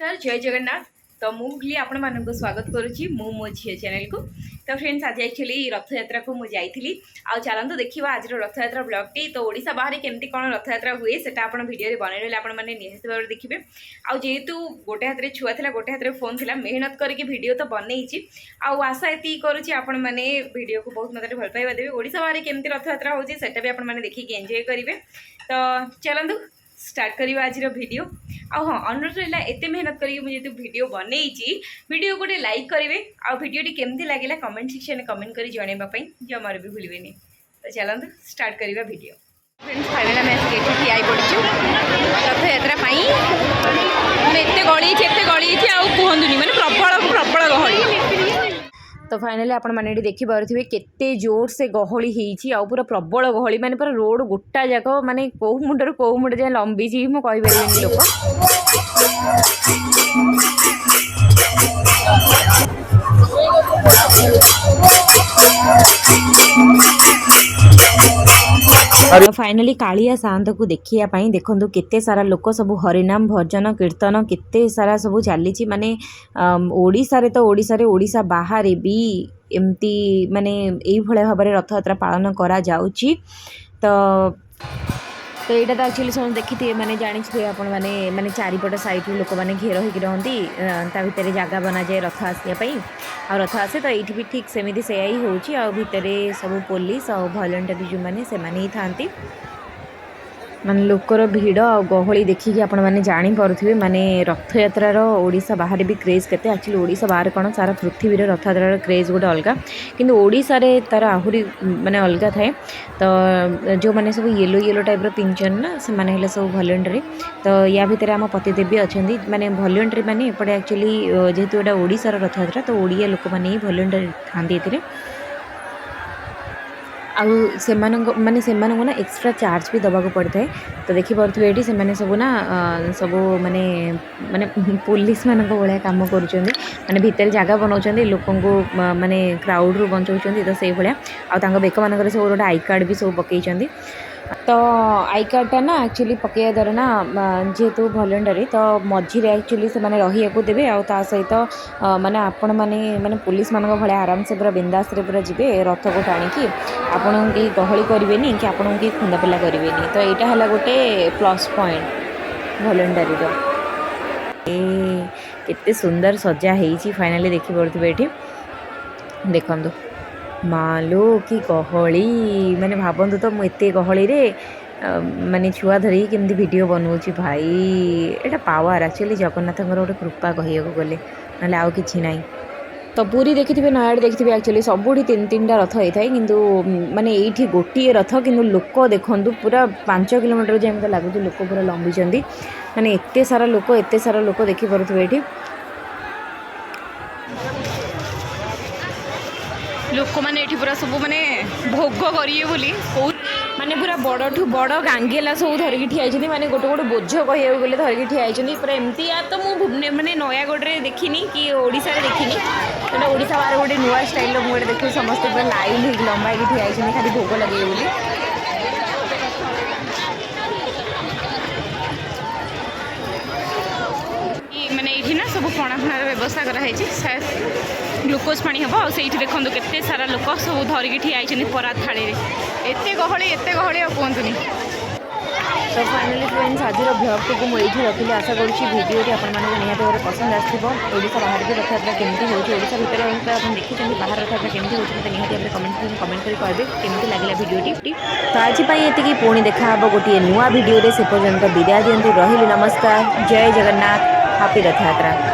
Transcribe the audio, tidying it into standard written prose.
Sir जय जगन्नाथ। तो मुझे आपण मानक स्वागत करुच्ची मो झी चैनल को। तो फ्रेंड्स आज एक्चुअली रथ यात्रा को मुझे जाइली आ चलतु देखा आज रथ यात्रा ब्लॉग टी। तो ओडिशा बाहर केमती कौन रथ यात्रा हुए से भिडियो बनइले आपण मैंने निश्चित भाव देखिए। आउ जेहेतु गोटे हाथ में छुआ था गोटे हाथ में फोन था मेहनत करके वीडियो तो बनई आशा ये करुच्ची आपण मैंने वीडियो को बहुत मात्रा भल पाइबा देवे। ओडिशा बाहर केमती रथ यात्रा होची सेटा भी आपण मैंने देखिए एंजॉय करेंगे। तो चलतु स्टार्ट करवा आज वीडियो। हाँ अनुरोध रहा एत मेहनत करके मुझे वीडियो बनई वीडियो गोटे लाइक करेंगे आ वीडियो केमती लगे कमेंट सेक्शन में कमेंट कर जनवाई जमार भी भूलें। तो चलते स्टार्ट करवा वीडियो। फ्रेंड्स फाइनल आम ठिया पड़चु रथ यात्रा मैंने एत गली गली कहतुनि मैंने प्रबल प्रबल गहली। तो फाइनली आपण मैंने देखी पारे केते जोर से गहली होती आ पूरा प्रबल गहली माने पूरा रोड गोटा जाक माने कौ मुंडर कौ मुंडे जाए लंबी मुझे कहीपर लोक फाइनली कालिया सात को देखापी देखु केते सारा लोक सब हरिनाम भजन कीर्तन केते सारा सब चली माने ओडिशा रे तो ओडिशा बाहर भी एमती माने यही भाव में रथ यात्रा पालन करा जाउची। तो यहाँ तो एक्चुअली सब देखी मैंने जानी आपण मैंने चारिपट साइड लोक मैंने घेर होकर रहती भितर जगह बना जाए रथ आसवाई आ रथ आसे। तो ये भी ठीक सेमती से ही होतर सब पुलिस और वॉलंटियर जो मैंने से ही था माने लोकर भिड़ आ गहली देखिए आपण मैंने जापे माने रथ यात्रार ओडिशा बाहर भी क्रेज केते। एक्चुअली ओडिशा बाहर कौन सारा पृथ्वी रे रथ यात्रार क्रेज गोटे अलग किंतु ओडिशा रे तार आहुरी माने अलग थाए। तो जो मैंने सब येलो येलो टाइप पिंचन ना से माने हेले सब वॉलंटियर। तो या भितर आम पतिदेवी अच्छा माने वॉलंटियर माने एपटे एक्चुअली जेहेतु एटा ओडिशार रथ यात्रा तो ओडिया लोक मैंने ही वॉलंटियर थांती से माने एक्स्ट्रा चार्ज भी दबाक पड़ता है। तो देखिपे ये सब ना सब माने माने पुलिस मान भाया कम कर भितर जगह बनाऊँ लोक माने क्राउड रू बचाऊँ। तो से भाया आ बेक मान सब गोटे आई कार्ड भी सब पकई। तो आई कार्डटा ना एक्चुअली पकड़ा द्वारा ना जेहेतु वॉलंटियर तो मझीरे एक्चुअली से माने रही देवे आ सहित माने आपण माने पुलिस मान भाया आराम से पूरा बिंदास पूरा जीवे रथ को टाणिकी आपण कहीं गहली करेंगे कि आपण कहीं खुंदापिला करेंगे। तो यहाँ है गोटे प्लस पॉइंट वॉलंटियर केते सुंदर सजा होती। फाइनली देखी पड़े ये देखु मालो कि गहली माने भावतु तो मुझे गहली रे माने छुआ धरी केमती वीडियो बनाऊँगी भाई एटा पावर एक्चुअली जगन्नाथ गोटे कृपा कह गले ना आउ कि ना। तो पूरी देखी नयागढ़ देखी एक्चुअली सबुठी तीन तीन टा रथ होता है किंतु माने ये गोटे रथ किंतु लोक देखु पूरा 5 किलोमीटर जाए मतलब लगुच लोक पूरा लंबी माने एते सारा लोक देखी पारे ये लोक मैंने पूरा सब माने भोग करिए बोली माने पूरा बड़ बड़ गांगेला सब धरिकी ठिया माने गोटे गोटे बोझ कह गले धरिकी ठिया पूरा एमती या तो मुझे माने नयागढ़ रे देखिनी कि ओडिशा रे देखिनी। तो ओडिशा बाहर गोटे नुआ स्टाइल मुझे देखिए समस्त पूरा लाइन हो लंबा ठिया खाली भोग लगे बोली। माने ये ना सब पणा फणार व्यवस्था कराई ग्लूकोज पानी हम आ देखो केते सारा लोक सब धरिकी ठिया परात थाली एत गहली कहतुनि। तो फाइनली फ्रेंड्स आज ब्लॉग को मुझे रखी आशा करुँची वीडियो निहत भाव पसंद आशा बाहर भी रथ यात्रा केमती होगी ओडिशा भितर आप देखिए बाहर रथ यात्रा केमती होती मतलब निहत भाव कमेंट कर कहे केमती लगे वीडियोटी। तो आज ये पुणी देखा गोटे नुआ वीडियो से पर्यंत विदाय दिंतु रही। नमस्कार जय जगन्नाथ हैप्पी रथ यात्रा।